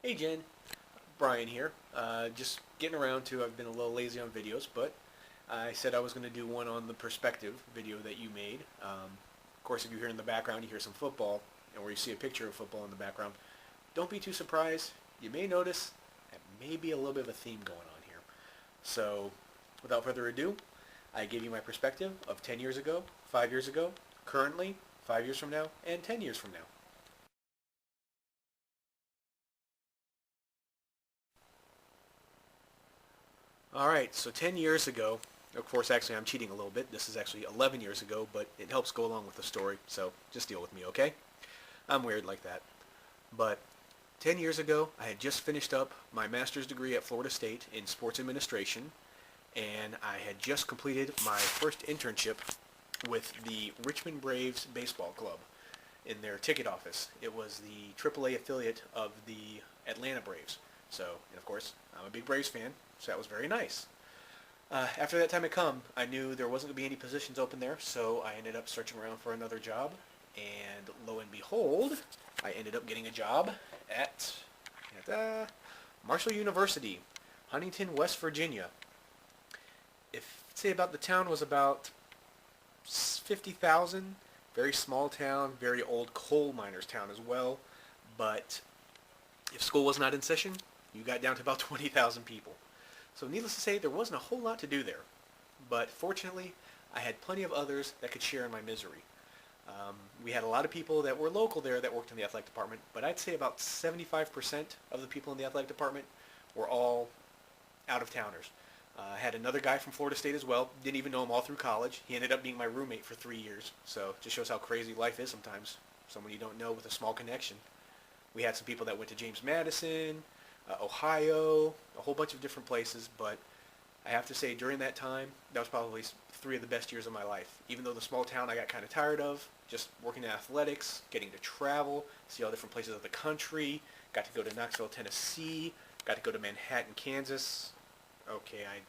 Hey Jen, Brian here. Just getting around to, I've been a little lazy on videos, but I said I was going to do one on the perspective video that you made. Of course, if you hear in the background, you hear some football, and where you see a picture of football in the background, don't be too surprised. You may notice that may be a little bit of a theme going on here. So, without further ado, I gave you my perspective of 10 years ago, 5 years ago, currently, 5 years from now, and 10 years from now. Alright, so 10 years ago, of course actually I'm cheating a little bit, this is actually 11 years ago, but it helps go along with the story, so just deal with me, okay? I'm weird like that. But 10 years ago, I had just finished up my master's degree at Florida State in sports administration, and I had just completed my first internship with the Richmond Braves baseball club in their ticket office. It was the AAA affiliate of the Atlanta Braves. So, and of course, I'm a big Braves fan, so that was very nice. After that time had come, I knew there wasn't going to be any positions open there, so I ended up searching around for another job, and lo and behold, I ended up getting a job at Marshall University, Huntington, West Virginia. If, say about the town was about 50,000, very small town, very old coal miners town as well, but if school was not in session, you got down to about 20,000 people. So needless to say, there wasn't a whole lot to do there. But fortunately, I had plenty of others that could share in my misery. We had a lot of people that were local there that worked in the athletic department, but I'd say about 75% of the people in the athletic department were all out-of-towners. I had another guy from Florida State as well. Didn't even know him all through college. He ended up being my roommate for 3 years. So it just shows how crazy life is sometimes. Someone you don't know with a small connection. We had some people that went to James Madison, Ohio, a whole bunch of different places, but I have to say during that time, that was probably 3 of the best years of my life. Even though the small town I got kind of tired of, just working in athletics, getting to travel, see all different places of the country, got to go to Knoxville, Tennessee, got to go to Manhattan, Kansas. Okay, I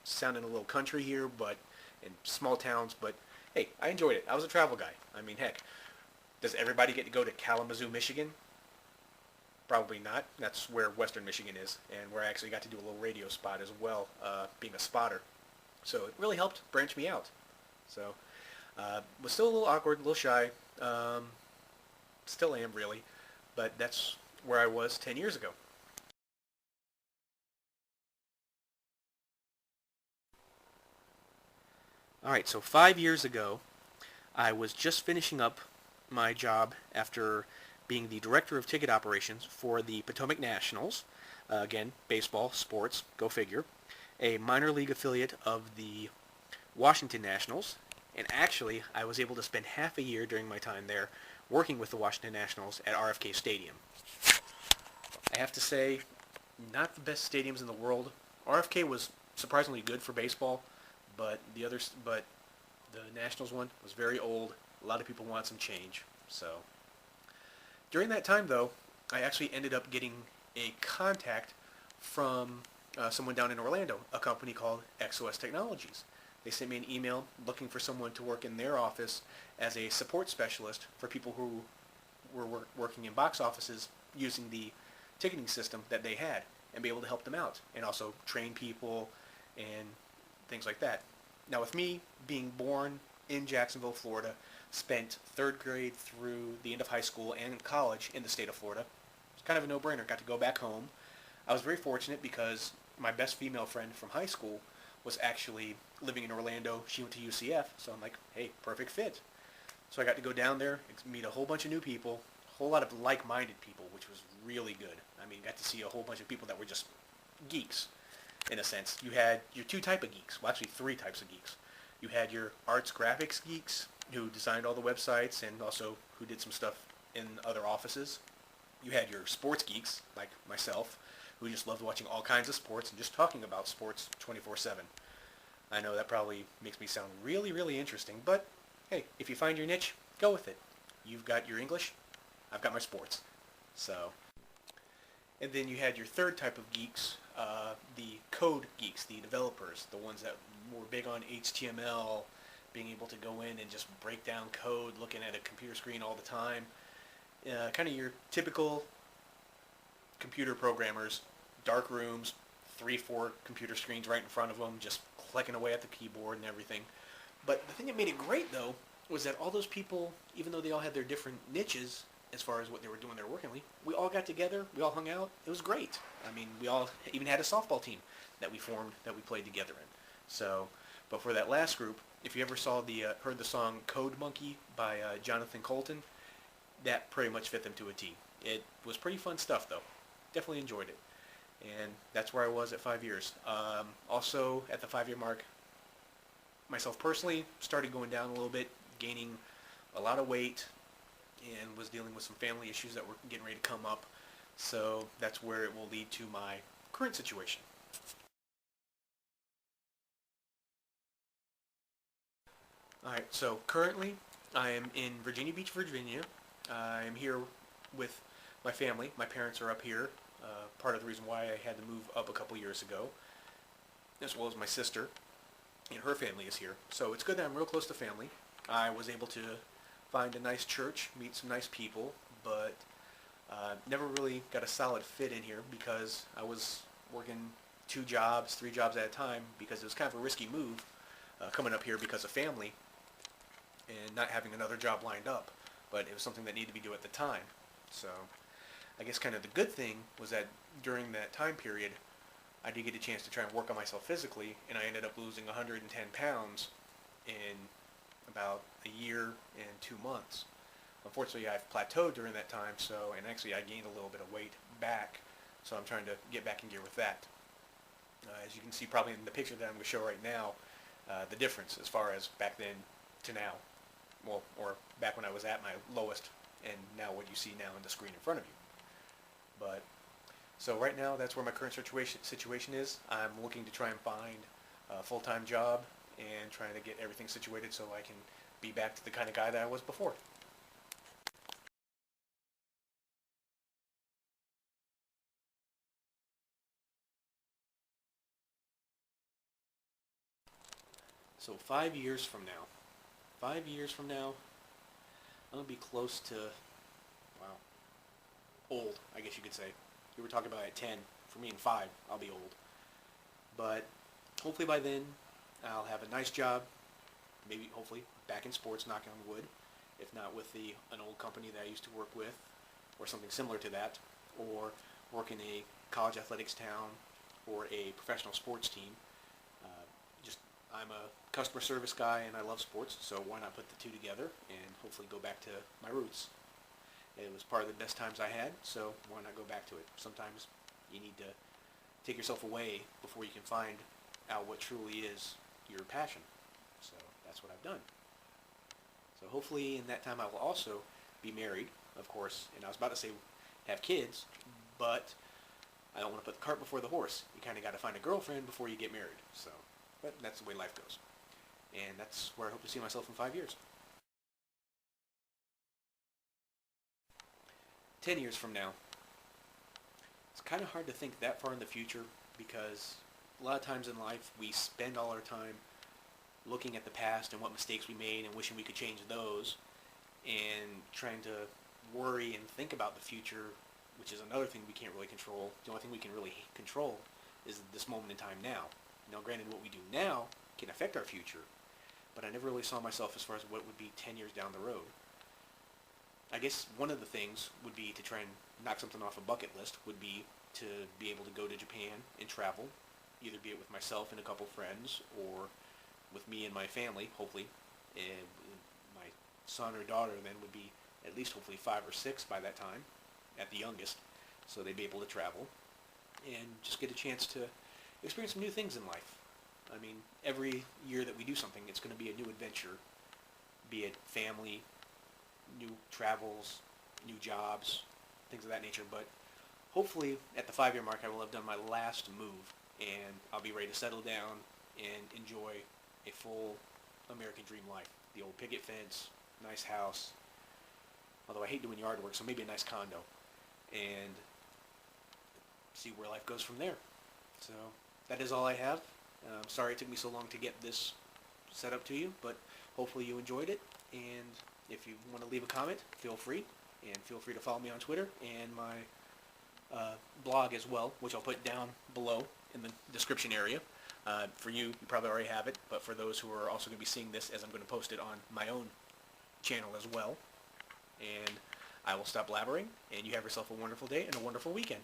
sounded a little country here, but in small towns, but hey, I enjoyed it. I was a travel guy. I mean, heck, does everybody get to go to Kalamazoo, Michigan? Probably not. That's where Western Michigan is, and where I actually got to do a little radio spot as well, being a spotter. So it really helped branch me out. So, was still a little awkward, a little shy. Still am, really. But that's where I was 10 years ago. Alright, so 5 years ago, I was just finishing up my job after being the director of ticket operations for the Potomac Nationals. Again, baseball, sports, go figure. A minor league affiliate of the Washington Nationals. And actually, I was able to spend half a year during my time there working with the Washington Nationals at RFK Stadium. I have to say, not the best stadiums in the world. RFK was surprisingly good for baseball, but the Nationals one was very old. A lot of people want some change. So during that time, though, I actually ended up getting a contact from someone down in Orlando, a company called XOS Technologies. They sent me an email looking for someone to work in their office as a support specialist for people who were working in box offices using the ticketing system that they had and be able to help them out and also train people and things like that. Now with me being born in Jacksonville, Florida, spent 3rd grade through the end of high school and college in the state of Florida. It's kind of a no-brainer. Got to go back home. I was very fortunate because my best female friend from high school was actually living in Orlando. She went to UCF, so I'm like, hey, perfect fit. So I got to go down there, meet a whole bunch of new people, a whole lot of like-minded people, which was really good. I mean, got to see a whole bunch of people that were just geeks, in a sense. You had your 2 type of geeks, well actually 3 types of geeks. You had your arts graphics geeks, who designed all the websites and also who did some stuff in other offices. You had your sports geeks, like myself, who just loved watching all kinds of sports and just talking about sports 24/7. I know that probably makes me sound really, really interesting, but hey, if you find your niche, go with it. You've got your English, I've got my sports. So, and then you had your 3rd type of geeks, the code geeks, the developers, the ones that were big on HTML, being able to go in and just break down code, looking at a computer screen all the time. Kind of your typical computer programmers, dark rooms, 3, 4 computer screens right in front of them, just clicking away at the keyboard and everything. But the thing that made it great, though, was that all those people, even though they all had their different niches as far as what they were doing there workingly, we all got together, we all hung out. It was great. I mean, we all even had a softball team that we formed that we played together in. So, but for that last group, if you ever heard the song Code Monkey by Jonathan Colton, that pretty much fit them to a T. It was pretty fun stuff, though. Definitely enjoyed it. And that's where I was at 5 years. Also, at the 5-year mark, myself personally started going down a little bit, gaining a lot of weight, and was dealing with some family issues that were getting ready to come up. So that's where it will lead to my current situation. Alright, so currently I am in Virginia Beach, Virginia. I am here with my family. My parents are up here. Part of the reason why I had to move up a couple years ago, as well as my sister, and her family is here. So it's good that I'm real close to family. I was able to find a nice church, meet some nice people, but never really got a solid fit in here because I was working 2 jobs, 3 jobs at a time because it was kind of a risky move coming up here because of family and not having another job lined up. But it was something that needed to be done at the time. So I guess kind of the good thing was that during that time period, I did get a chance to try and work on myself physically, and I ended up losing 110 pounds in about a year and 2 months. Unfortunately, I've plateaued during that time, and actually I gained a little bit of weight back, so I'm trying to get back in gear with that. As you can see probably in the picture that I'm going to show right now, the difference as far as back then to now. Well, or back when I was at my lowest, and now what you see now on the screen in front of you. But so right now, that's where my current situation is. I'm looking to try and find a full-time job and trying to get everything situated so I can be back to the kind of guy that I was before. So 5 years from now, 5 years from now, I'm going to be close to, wow, old, I guess you could say. You were talking about at 10. For me in 5, I'll be old. But hopefully by then, I'll have a nice job, maybe hopefully back in sports, knock on wood, if not with an old company that I used to work with, or something similar to that, or work in a college athletics town, or a professional sports team. I'm a customer service guy and I love sports, so why not put the two together and hopefully go back to my roots. It was part of the best times I had, so why not go back to it? Sometimes you need to take yourself away before you can find out what truly is your passion. So that's what I've done. So hopefully in that time I will also be married, of course, and I was about to say have kids, but I don't want to put the cart before the horse. You kind of got to find a girlfriend before you get married. So, but that's the way life goes. And that's where I hope to see myself in 5 years. 10 years from now. It's kind of hard to think that far in the future because a lot of times in life we spend all our time looking at the past and what mistakes we made and wishing we could change those and trying to worry and think about the future, which is another thing we can't really control. The only thing we can really control is this moment in time now. Now, granted, what we do now can affect our future, but I never really saw myself as far as what would be 10 years down the road. I guess one of the things would be to try and knock something off a bucket list would be to be able to go to Japan and travel, either be it with myself and a couple friends or with me and my family, hopefully. And my son or daughter then would be at least hopefully 5 or 6 by that time, at the youngest, so they'd be able to travel and just get a chance to experience some new things in life. I mean, every year that we do something, it's going to be a new adventure, be it family, new travels, new jobs, things of that nature. But hopefully at the 5-year mark I will have done my last move and I'll be ready to settle down and enjoy a full American dream life. The old picket fence, nice house, although I hate doing yard work, so maybe a nice condo, and see where life goes from there. So that is all I have. Sorry it took me so long to get this set up to you, but hopefully you enjoyed it. And if you want to leave a comment, feel free. And feel free to follow me on Twitter and my blog. blog as well, which I'll put down below in the description area. For you, you probably already have it, but for those who are also going to be seeing this, as I'm going to post it on my own channel as well. And I will stop blabbering, and you have yourself a wonderful day and a wonderful weekend.